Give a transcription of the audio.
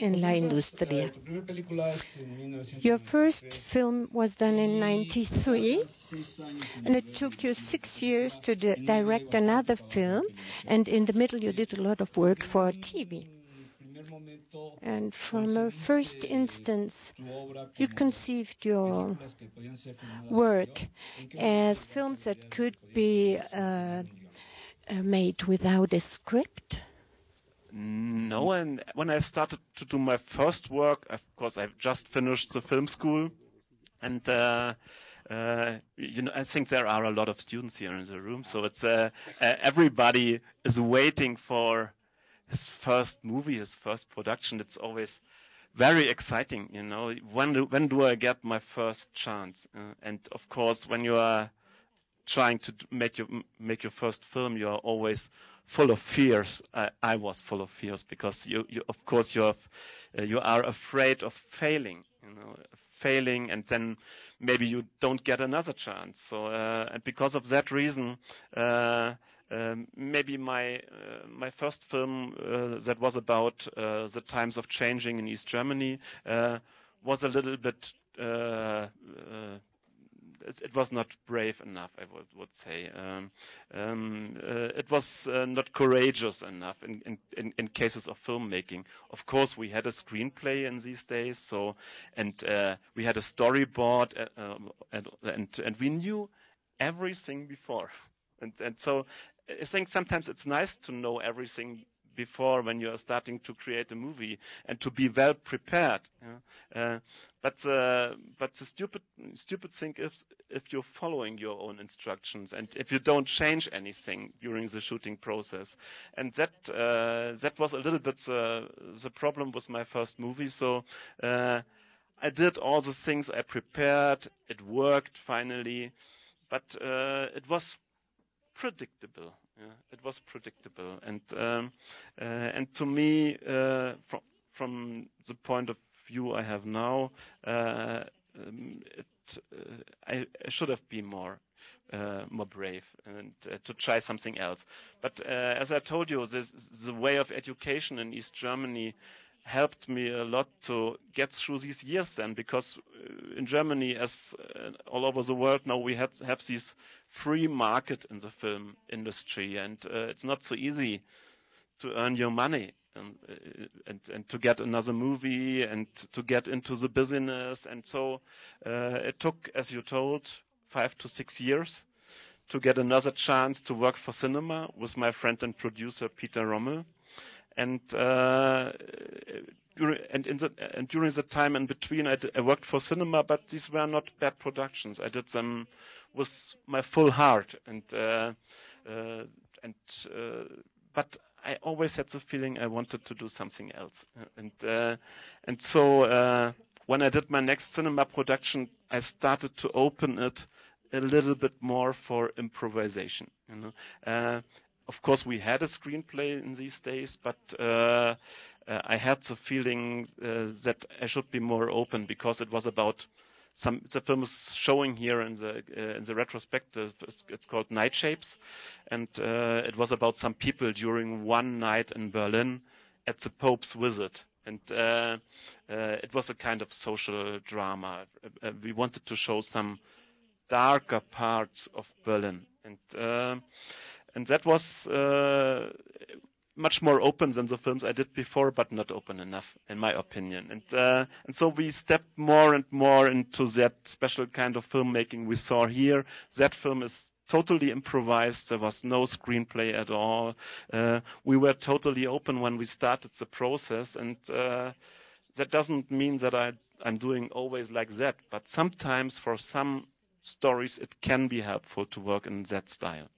en la industria. Your first film was done in 1993, and it took you 6 years to direct another film, and in the middle you did a lot of work for TV. And from a first instance, you conceived your work as films that could be made without a script? No, and when I started to do my first work, of course, I've just finished the film school, and I think there are a lot of students here in the room, so it's everybody is waiting for his first movie, his first production. It's always very exciting, When do I get my first chance? And of course, when you are trying to make your first film, you are always full of fears. I was full of fears because you are afraid of failing, and then maybe you don't get another chance. So and because of that reason, maybe my first film that was about the times of changing in East Germany was a little bit. It was not brave enough, I would say. It was not courageous enough in cases of filmmaking. Of course, we had a screenplay in these days, and we had a storyboard, and we knew everything before. And so I think sometimes it's nice to know everything before when you are starting to create a movie and to be well prepared. But the stupid thing is if you're following your own instructions and if you don't change anything during the shooting process. And that was a little bit the problem with my first movie. So I did all the things I prepared. It worked finally, but it was predictable. It was predictable, and to me, from the point of view I have now, I should have been more brave and to try something else. But as I told you, the way of education in East Germany helped me a lot to get through these years then, because in Germany, as all over the world now, we have these free market in the film industry, and it's not so easy to earn your money and to get another movie and to get into the business. And so it took, as you told, 5 to 6 years to get another chance to work for cinema with my friend and producer Peter Rommel. And during the time in between, I worked for cinema, but these were not bad productions. I did them with my full heart, but I always had the feeling I wanted to do something else. And so when I did my next cinema production, I started to open it a little bit more for improvisation. Of course, we had a screenplay in these days, but I had the feeling that I should be more open because it was about the film is showing here in the retrospective. It's called Night Shapes, and it was about some people during one night in Berlin at the Pope's visit. And it was a kind of social drama. We wanted to show some darker parts of Berlin, and that was much more open than the films I did before, but not open enough, in my opinion. And so we stepped more and more into that special kind of filmmaking we saw here. That film is totally improvised. There was no screenplay at all. We were totally open when we started the process, and that doesn't mean that I'm doing always like that, but sometimes for some stories it can be helpful to work in that style.